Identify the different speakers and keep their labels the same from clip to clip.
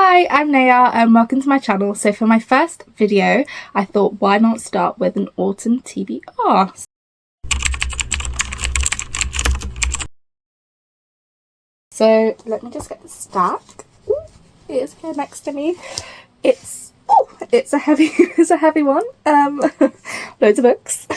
Speaker 1: Hi, I'm Naya and welcome to my channel. So for my first video, I thought why not start with an autumn TBR. So let me just get the stack. Ooh, it is here next to me. It's a heavy one. Loads of books.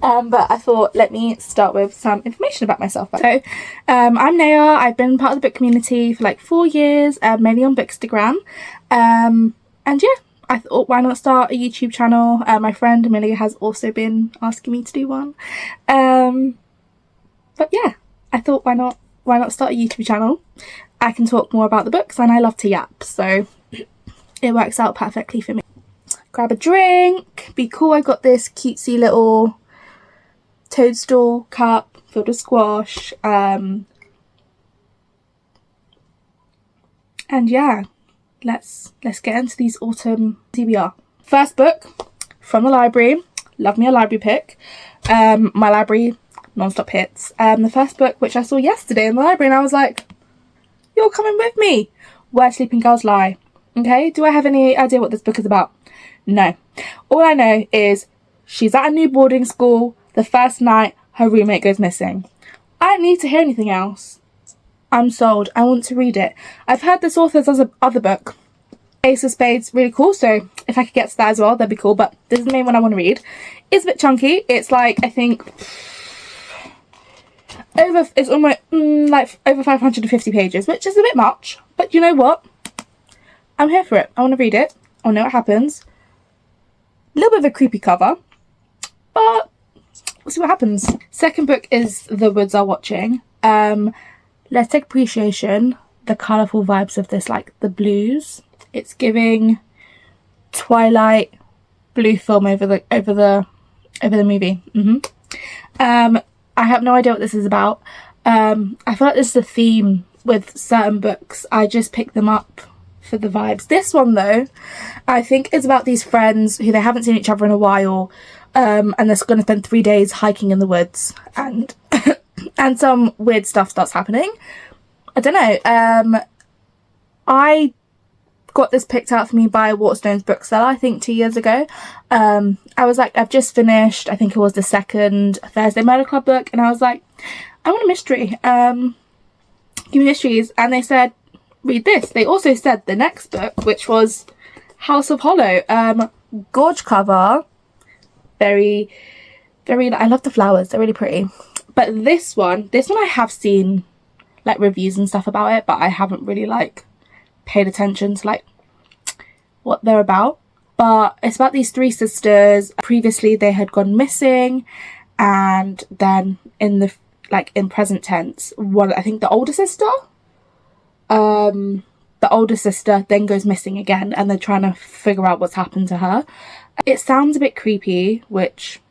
Speaker 1: But I thought let me start with some information about myself. So I'm Naya. I've been part of the book community for like 4 years, mainly on Bookstagram. And yeah, I thought why not start a YouTube channel. My friend Amelia has also been asking me to do one. But yeah, I thought why not start a YouTube channel. I can talk more about the books and I love to yap, so it works out perfectly for me. Grab a drink, be cool. I got this cutesy little toadstool cup filled with squash. And yeah, let's get into these autumn TBR. First book from the library. Love me a library pick. My library non-stop hits. The first book which I saw yesterday in the library and I was like, you're coming with me. Where Sleeping Girls Lie. Okay, do I have any idea what this book is about? No. All I know is she's at a new boarding school. The first night her roommate goes missing. I don't need to hear anything else. I'm sold. I want to read it. I've heard this author's other book, Ace of Spades, really cool, so if I could get to that as well, that'd be cool, but this is the main one I want to read. It's a bit chunky. It's like, I think it's almost like over 550 pages, which is a bit much, but you know what? I'm here for it. I want to read it. I want to know what happens. A little bit of a creepy cover, but we'll see what happens. Second book is The Woods Are Watching. Let's take appreciation, the colourful vibes of this, like the blues. It's giving Twilight blue film over the movie. I have no idea what this is about. I feel like this is a theme with certain books. I just pick them up for the vibes. This one though, I think is about these friends who they haven't seen each other in a while, and they're going to spend 3 days hiking in the woods, and and some weird stuff starts happening. I don't know. I got this picked out for me by Waterstone's bookseller, I think 2 years ago. I was like, I've just finished, I think it was the second Thursday Murder Club book, and I was like, I want a mystery. Give me mysteries. And they said, read this. They also said the next book, which was House of Hollow. Gorge cover. Very, I love the flowers. They're really pretty. But this one I have seen like reviews and stuff about it, but I haven't really like paid attention to like what they're about. But it's about these 3 sisters. Previously they had gone missing, and then in present tense, one, I think the older sister then goes missing again, and they're trying to figure out what's happened to her. It sounds a bit creepy, which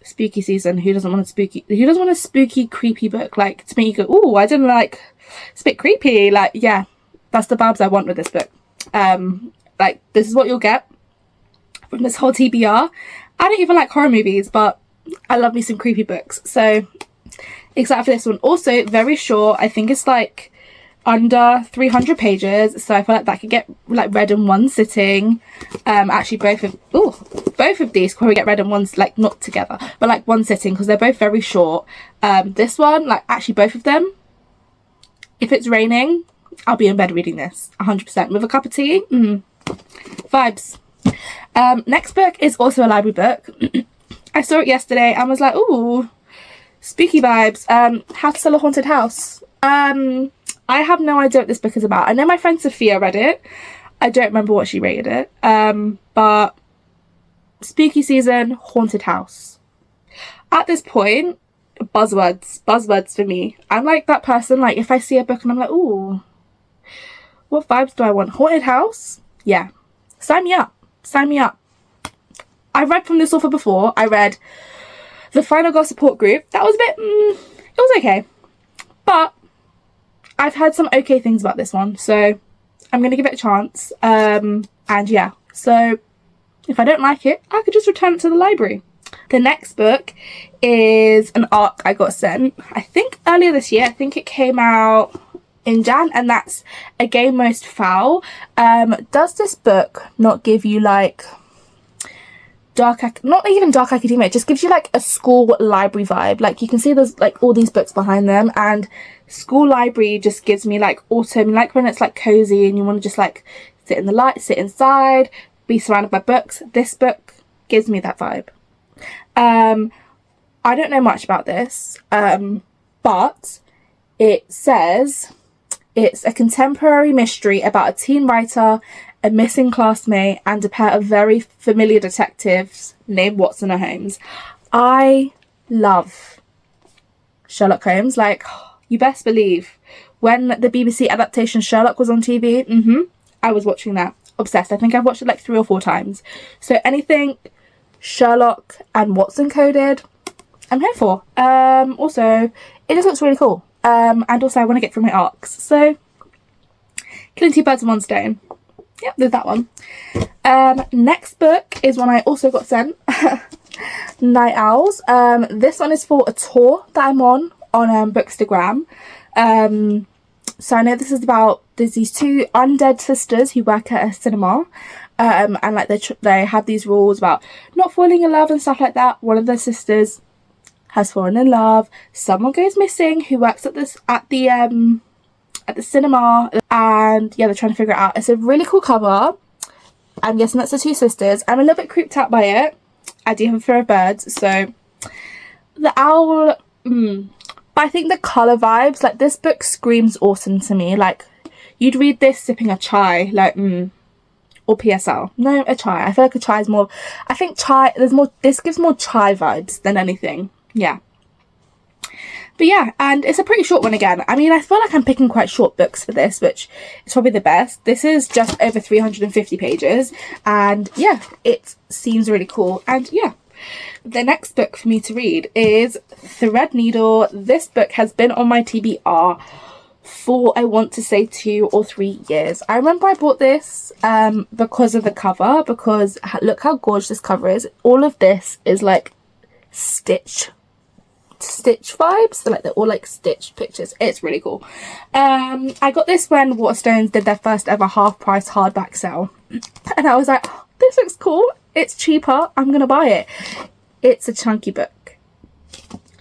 Speaker 1: spooky season, who doesn't want a spooky creepy book? Like, to me, you go, ooh, I didn't like, it's a bit creepy. Like, yeah, that's the vibes I want with this book. Like, this is what you'll get from this whole TBR. I don't even like horror movies, but I love me some creepy books, so excited for this one. Also very short. I think it's like under 300 pages, so I feel like that could get like read in one sitting. Actually both of these could probably get read in one, like not together, but like one sitting, because they're both very short. This one, like actually both of them, if it's raining, I'll be in bed reading this 100% with a cup of tea. Vibes. Next book is also a library book. I saw it yesterday and was like, ooh, spooky vibes. How to Sell a Haunted House. I have no idea what this book is about. I know my friend Sophia read it. I don't remember what she rated it. But spooky season, haunted house. At this point, buzzwords for me. I'm like that person, like if I see a book and I'm like, ooh, what vibes do I want? Haunted house? Yeah. Sign me up. Sign me up. I've read from this author before. I read The Final Girl Support Group. That was a bit, it was okay. But I've heard some okay things about this one, so I'm going to give it a chance. And yeah, so if I don't like it, I could just return it to the library. The next book is an ARC I got sent, I think earlier this year. I think it came out in Jan, and that's A Game Most Foul. Does this book not give you like not even dark academia, it just gives you like a school library vibe. Like you can see there's like all these books behind them, and school library just gives me like autumn, like when it's like cozy and you want to just like sit in the light, sit inside, be surrounded by books. This book gives me that vibe. I don't know much about this, but it says it's a contemporary mystery about a teen writer, a missing classmate, and a pair of very familiar detectives named Watson and Holmes. I love Sherlock Holmes. Like, you best believe when the BBC adaptation Sherlock was on TV, I was watching that. Obsessed. I think I've watched it like 3 or 4 times. So anything Sherlock and Watson coded, I'm here for. Also, it just looks really cool. And also I want to get through my arcs. So, killing 2 birds with 1 stone. Yep, there's that one. Next book is one I also got sent. Night Owls. This one is for a tour that I'm on Bookstagram. So I know this is about, there's these 2 undead sisters who work at a cinema. And like they have these rules about not falling in love and stuff like that. One of their sisters has fallen in love. Someone goes missing who works at the cinema, and yeah, they're trying to figure it out. It's a really cool cover. I'm guessing that's the 2 sisters. I'm a little bit creeped out by it. I do have a fear of birds, so the owl, but I think the colour vibes, like this book screams autumn to me. Like you'd read this sipping a chai, like or PSL. No, a chai. I feel like a chai is more, I think chai, this gives more chai vibes than anything. Yeah. But yeah, and it's a pretty short one again. I mean, I feel like I'm picking quite short books for this, which is probably the best. This is just over 350 pages, and yeah, it seems really cool. And yeah, the next book for me to read is Threadneedle. This book has been on my TBR for, I want to say, 2 or 3 years. I remember I bought this because of the cover, because look how gorgeous this cover is. All of this is like stitch vibes, so like they're all like stitched pictures. It's really cool. I got this when Waterstones did their first ever half price hardback sale, and I was like, oh, this looks cool, it's cheaper, I'm gonna buy it. It's a chunky book.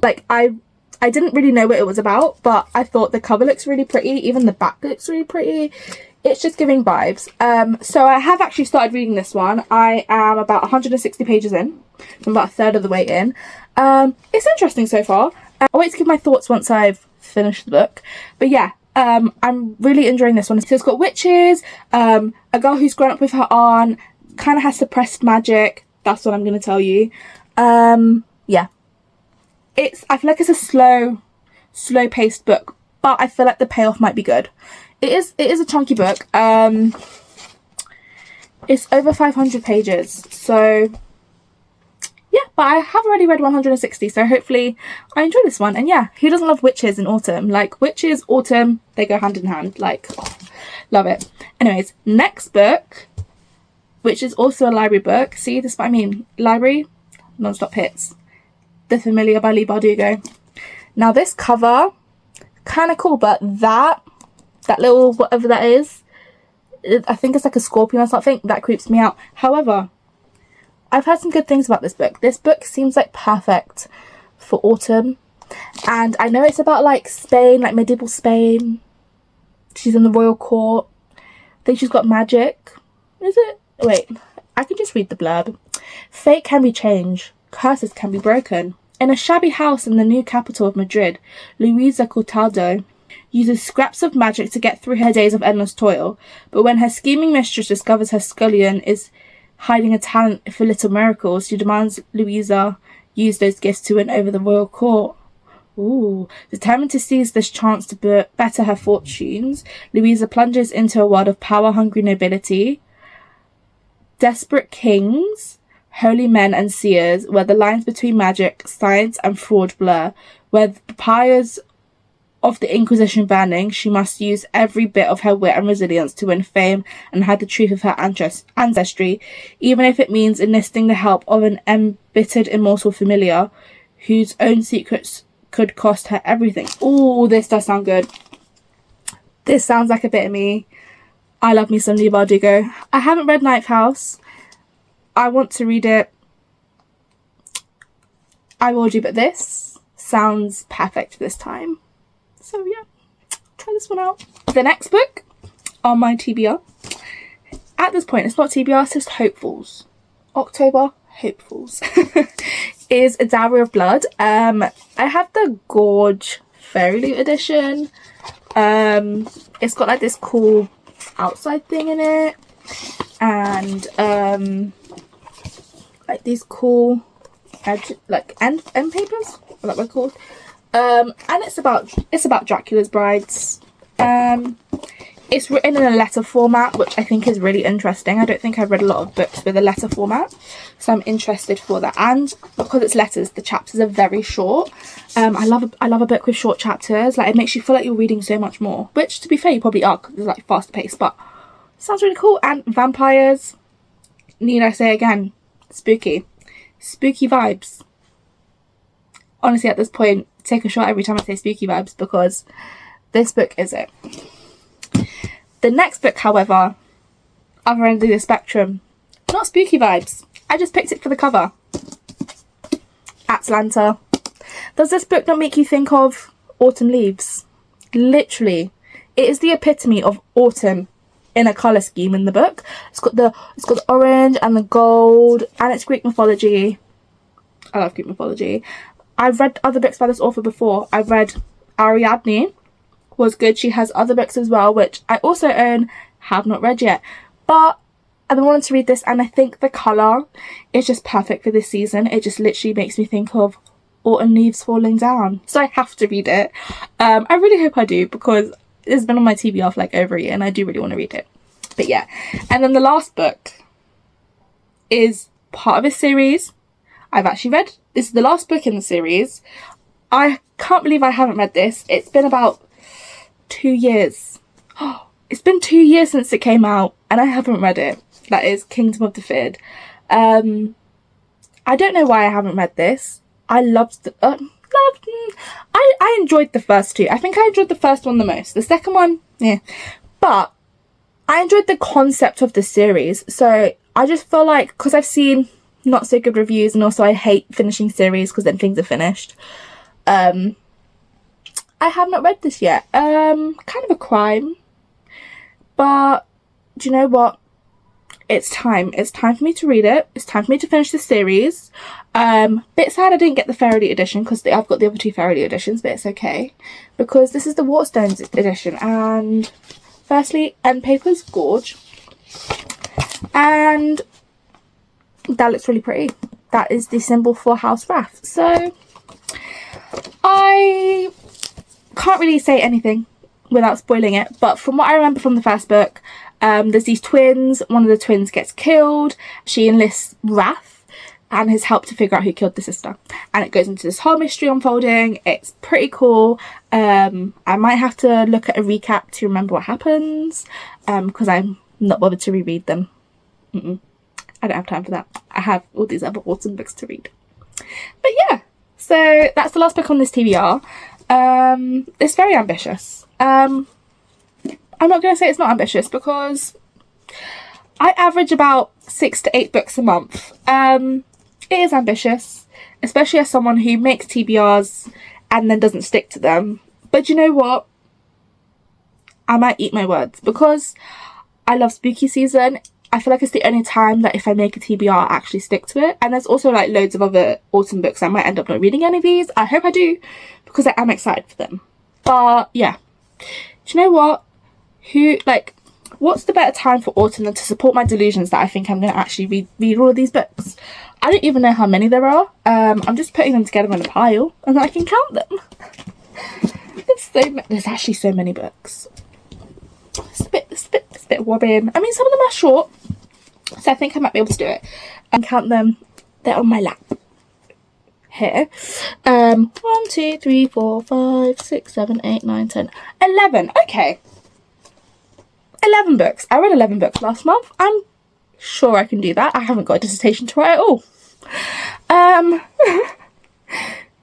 Speaker 1: Like I didn't really know what it was about, but I thought the cover looks really pretty, even the back looks really pretty. It's just giving vibes. So I have actually started reading this one. I am about 160 pages in. I'm about a third of the way in. It's interesting so far. I'll wait to give my thoughts once I've finished the book. But yeah, I'm really enjoying this one. So it's got witches, a girl who's grown up with her aunt, kind of has suppressed magic. That's what I'm going to tell you. Yeah. I feel like it's a slow paced book, but I feel like the payoff might be good. It is a chunky book. It's over 500 pages, so yeah, but I have already read 160, so hopefully I enjoy this one. And yeah, who doesn't love witches in autumn? Like, witches, autumn, they go hand in hand. Like, oh, love it. Anyways, next book, which is also a library book. See, this is what I mean. Library, non-stop hits. The Familiar by Leigh Bardugo. Now this cover, kind of cool, but that little whatever that is, I think it's like a scorpion or something, that creeps me out. However, I've heard some good things about this book. This book seems like perfect for autumn, and I know it's about like Spain, like medieval Spain. She's in the royal court. I think she's got magic. Is it? Wait, I can just read the blurb. Fate can be changed. Curses can be broken. In a shabby house in the new capital of Madrid, Luisa Cortado uses scraps of magic to get through her days of endless toil, but when her scheming mistress discovers her scullion is hiding a talent for little miracles, she demands Luisa use those gifts to win over the royal court. Ooh. Determined to seize this chance to better her fortunes, Luisa plunges into a world of power-hungry nobility, desperate kings, holy men and seers, where the lines between magic, science and fraud blur, where the pyres of the Inquisition burning, she must use every bit of her wit and resilience to win fame and hide the truth of her ancestry, even if it means enlisting the help of an embittered immortal familiar whose own secrets could cost her everything. Ooh, this does sound good. This sounds like a bit of me. I love me some Leigh Bardugo. I haven't read Ninth House. I want to read it. I will do, but this sounds perfect for this time. So yeah, try this one out. The next book on my TBR, at this point it's not TBR, it's just Hopefuls. October Hopefuls is A Dowry of Blood. I have the Gorge Fairy Loot edition. It's got like this cool outside thing in it, and like these cool end papers, what that were called. And it's about Dracula's brides. It's written in a letter format, which I think is really interesting. I don't think I've read a lot of books with a letter format, so I'm interested for that. And because it's letters, the chapters are very short. I love a book with short chapters. Like, it makes you feel like you're reading so much more, which to be fair you probably are, because it's like fast paced, but it sounds really cool. And vampires, need I say again, spooky vibes. Honestly, at this point, take a shot every time I say spooky vibes, because this book is it. The next book, however, other end of the spectrum, not spooky vibes. I just picked it for the cover. Atlanta. Does this book not make you think of autumn leaves? Literally, it is the epitome of autumn in a colour scheme in the book. It's got the orange and the gold, and it's Greek mythology. I love Greek mythology. I've read other books by this author before. I've read Ariadne, was good. She has other books as well, which I also own, have not read yet. But I've been wanting to read this, and I think the colour is just perfect for this season. It just literally makes me think of autumn leaves falling down. So I have to read it. I really hope I do, because it's been on my TBR for like over a year, and I do really want to read it. But yeah. And then the last book is part of a series I've actually read. This is the last book in the series. I can't believe I haven't read this. It's been about 2 years. It's been 2 years since it came out, and I haven't read it. That is Kingdom of the Feared. I don't know why I haven't read this. I enjoyed the first two. I think I enjoyed the first one the most. The second one, yeah. But I enjoyed the concept of the series. So I just feel like, because I've seen not so good reviews, and also I hate finishing series because then things are finished. I have not read this yet. Kind of a crime. But do you know what? It's time. It's time for me to read it. It's time for me to finish the series. Bit sad I didn't get the Fairy edition, because I've got the other two Fairy editions, but it's okay. Because this is the Waterstones edition. And firstly, end paper's gorge. And that looks really pretty. That is the symbol for House Wrath. So I can't really say anything without spoiling it, but from what I remember from the first book, there's these twins. One of the twins gets killed. She enlists Wrath and his help to figure out who killed the sister, and it goes into this whole mystery unfolding. It's pretty cool. I might have to look at a recap to remember what happens, because I'm not bothered to reread them. I don't have time for that. I have all these other autumn books to read. But yeah, so that's the last book on this TBR. It's very ambitious. I'm not going to say it's not ambitious, because I average about 6 to 8 books a month. It is ambitious, especially as someone who makes TBRs and then doesn't stick to them. But you know what? I might eat my words, because I love spooky season. I feel like it's the only time that if I make a TBR, I actually stick to it. And there's also like loads of other autumn books. I might end up not reading any of these. I hope I do, because I am excited for them. But yeah, do you know what? What's the better time for autumn than to support my delusions that I think I'm going to actually read all of these books? I don't even know how many there are. I'm just putting them together in a pile, and I can count them. There's actually so many books. It's a bit worrying. I mean, some of them are short, so I think I might be able to do it. And count them. They're on my lap. Here. 1, 2, 3, 4, 5, 6, 7, 8, 9, 10, 11. Okay. 11 books. I read 11 books last month. I'm sure I can do that. I haven't got a dissertation to write at all.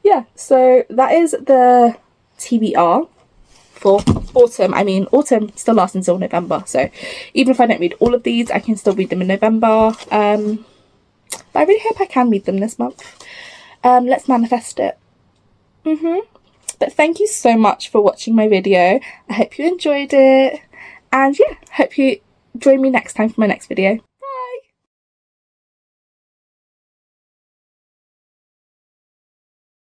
Speaker 1: Yeah, so that is the TBR for autumn. I mean, autumn still lasts until November, so even if I don't read all of these, I can still read them in November. But I really hope I can read them this month. Let's manifest it. But thank you so much for watching my video. I hope you enjoyed it, and yeah, hope you join me next time for my next video.